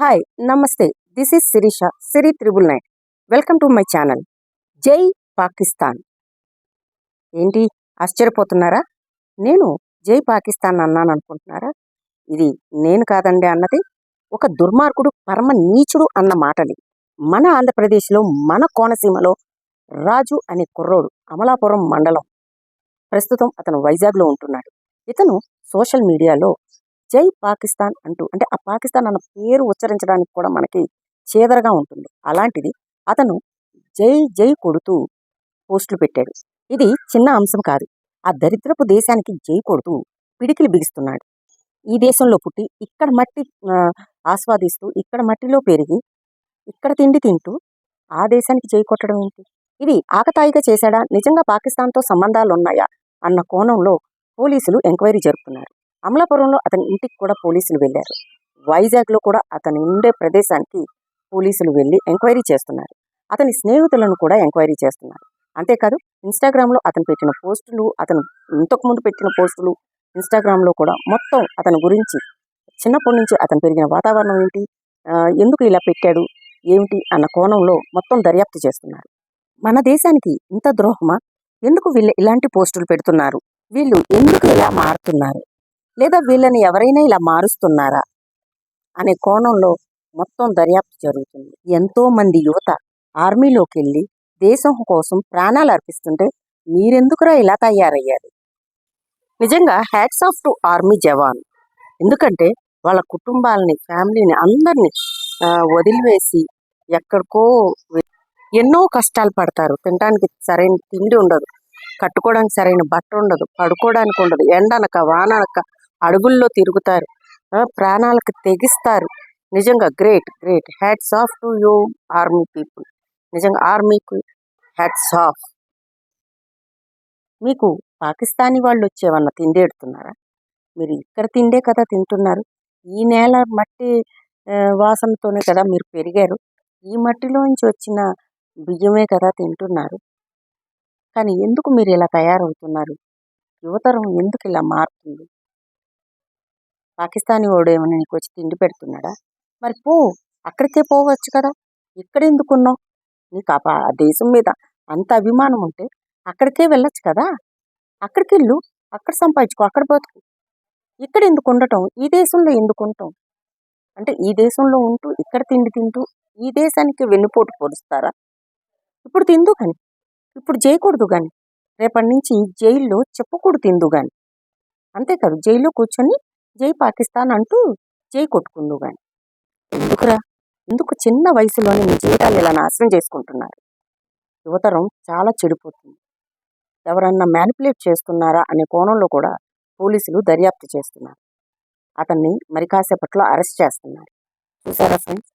Hi నమస్తే. This is Sirisha, Siri 999. Welcome to my channel. జై పాకిస్తాన్. ఏంటి ఆశ్చర్యపోతున్నారా? నేను జై పాకిస్తాన్ అన్నాను అనుకుంటున్నారా? ఇది నేను కాదండి అన్నది, ఒక దుర్మార్గుడు, పరమ నీచుడు అన్న మాటని. మన ఆంధ్రప్రదేశ్లో, మన కోనసీమలో రాజు అనే కుర్రోడు, అమలాపురం మండలం, ప్రస్తుతం అతను వైజాగ్లో ఉంటున్నాడు. ఇతను సోషల్ మీడియాలో జై పాకిస్తాన్ అంటూ, అంటే ఆ పాకిస్తాన్ అన్న పేరు ఉచ్చరించడానికి కూడా మనకి చేదరగా ఉంటుంది. అలాంటిది అతను జై జై కొడుతూ పోస్టులు పెట్టాడు. ఇది చిన్న అంశం కాదు. ఆ దరిద్రపు దేశానికి జై కొడుతూ పిడికిలు బిగిస్తున్నాడు. ఈ దేశంలో పుట్టి, ఇక్కడ మట్టి ఆస్వాదిస్తూ, ఇక్కడ మట్టిలో పెరిగి, ఇక్కడ తిండి తింటూ ఆ దేశానికి జై కొట్టడం ఏంటి? ఇది ఆకతాయిగా చేశాడా, నిజంగా పాకిస్తాన్తో సంబంధాలు ఉన్నాయా అన్న కోణంలో పోలీసులు ఎంక్వైరీ జరుపుతున్నారు. అమలాపురంలో అతని ఇంటికి కూడా పోలీసులు వెళ్ళారు. వైజాగ్లో కూడా అతని ఉండే ప్రదేశానికి పోలీసులు వెళ్ళి ఎంక్వైరీ చేస్తున్నారు. అతని స్నేహితులను కూడా ఎంక్వైరీ చేస్తున్నారు. అంతేకాదు, ఇన్స్టాగ్రామ్లో అతను పెట్టిన పోస్టులు, అతను ఇంతకుముందు పెట్టిన పోస్టులు, ఇన్స్టాగ్రామ్లో కూడా మొత్తం అతని గురించి, చిన్నప్పటి నుంచి అతను పెరిగిన వాతావరణం ఏంటి, ఎందుకు ఇలా పెట్టాడు ఏమిటి అన్న కోణంలో మొత్తం దర్యాప్తు చేస్తున్నారు. మన దేశానికి ఇంత ద్రోహమా? ఎందుకు వీళ్ళు ఇలాంటి పోస్టులు పెడుతున్నారు? వీళ్ళు ఎందుకు ఇలా మారుతున్నారు? లేదా వీళ్ళని ఎవరైనా ఇలా మారుస్తున్నారా అనే కోణంలో మొత్తం దర్యాప్తు జరుగుతుంది. ఎంతో మంది యువత ఆర్మీలోకి వెళ్ళి దేశం కోసం ప్రాణాలు అర్పిస్తుంటే మీరెందుకురా ఇలా తయారయ్యారు? నిజంగా హ్యాట్స్ ఆఫ్ టు ఆర్మీ జవాన్. ఎందుకంటే వాళ్ళ కుటుంబాలని, ఫ్యామిలీని అందరినీ వదిలివేసి ఎక్కడికో ఎన్నో కష్టాలు పడతారు. తినడానికి సరైన తిండి ఉండదు, కట్టుకోవడానికి సరైన బట్ట ఉండదు, పడుకోవడానికి ఉండదు, ఎండనక వాననక అడుగుల్లో తిరుగుతారు, ప్రాణాలకు తెగిస్తారు. నిజంగా great great. Hats off to you army people. నిజంగా ఆర్మీకి హ్యాట్స్ ఆఫ్. మీకు పాకిస్తానీ వాళ్ళు వచ్చేవన్నా తిండి ఎడుతున్నారా? మీరు ఇక్కడ తిండే కదా తింటున్నారు. ఈ నేల మట్టి వాసనతోనే కదా మీరు పెరిగారు. ఈ మట్టిలోంచి వచ్చిన బియ్యమే కదా తింటున్నారు. కానీ ఎందుకు మీరు ఇలా తయారవుతున్నారు? యువతరం ఎందుకు ఇలా మారుతుంది? పాకిస్తానీ వాడు ఏమైనా నీకు వచ్చి తిండి పెడుతున్నాడా? మరి పో, అక్కడికే పోవచ్చు కదా. ఇక్కడ ఎందుకున్నావు? నీకు ఆ దేశం మీద అంత అభిమానం ఉంటే అక్కడికే వెళ్ళొచ్చు కదా. అక్కడికి వెళ్ళు, అక్కడ సంపాదించుకో, అక్కడ బతుకు. ఇక్కడ ఎందుకు ఉండటం? ఈ దేశంలో ఎందుకు ఉంటాం? అంటే ఈ దేశంలో ఉంటూ ఇక్కడ తిండి తింటూ ఈ దేశానికి వెన్నుపోటు పొడుస్తారా? ఇప్పుడు తిందు కానీ, ఇప్పుడు చేయకూడదు కానీ, రేపటి నుంచి జైల్లో చెప్పకూడదు తిందు కానీ. అంతేకాదు, జైల్లో కూర్చొని జై పాకిస్తాన్ అంటూ జై కొట్టుకుందు కానీ. ఎందుకురా? ఎందుకు చిన్న వయసులోనే మీ జీవితాలు ఇలా నాశనం చేసుకుంటున్నారు? యువతరం చాలా చెడిపోతుంది. ఎవరన్నా మ్యానిపులేట్ చేస్తున్నారా అనే కోణంలో కూడా పోలీసులు దర్యాప్తు చేస్తున్నారు. అతన్ని మరి కాసేపట్లో అరెస్ట్ చేస్తున్నారు. చూసారా ఫ్రెండ్స్?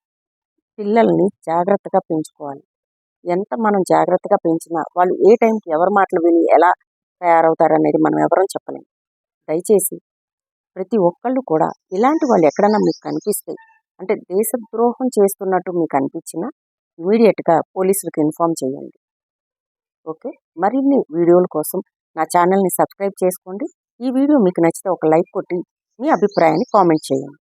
పిల్లల్ని జాగ్రత్తగా పెంచుకోవాలి. ఎంత మనం జాగ్రత్తగా పెంచినా వాళ్ళు ఏ టైంకి ఎవరి మాటలు విని ఎలా తయారవుతారనేది మనం ఎవరూ చెప్పలేము. దయచేసి ప్రతి ఒక్కళ్ళు కూడా ఇలాంటి వాళ్ళు ఎక్కడన్నా మీకు కనిపిస్తే, అంటే దేశద్రోహం చేస్తున్నట్టు మీకు అనిపించినా ఇమీడియట్గా పోలీసులకు ఇన్ఫామ్ చేయండి. ఓకే, మరిన్ని వీడియోల కోసం నా ఛానల్ని సబ్స్క్రైబ్ చేసుకోండి. ఈ వీడియో మీకు నచ్చితే ఒక లైక్ కొట్టి మీ అభిప్రాయాన్ని కామెంట్ చేయండి.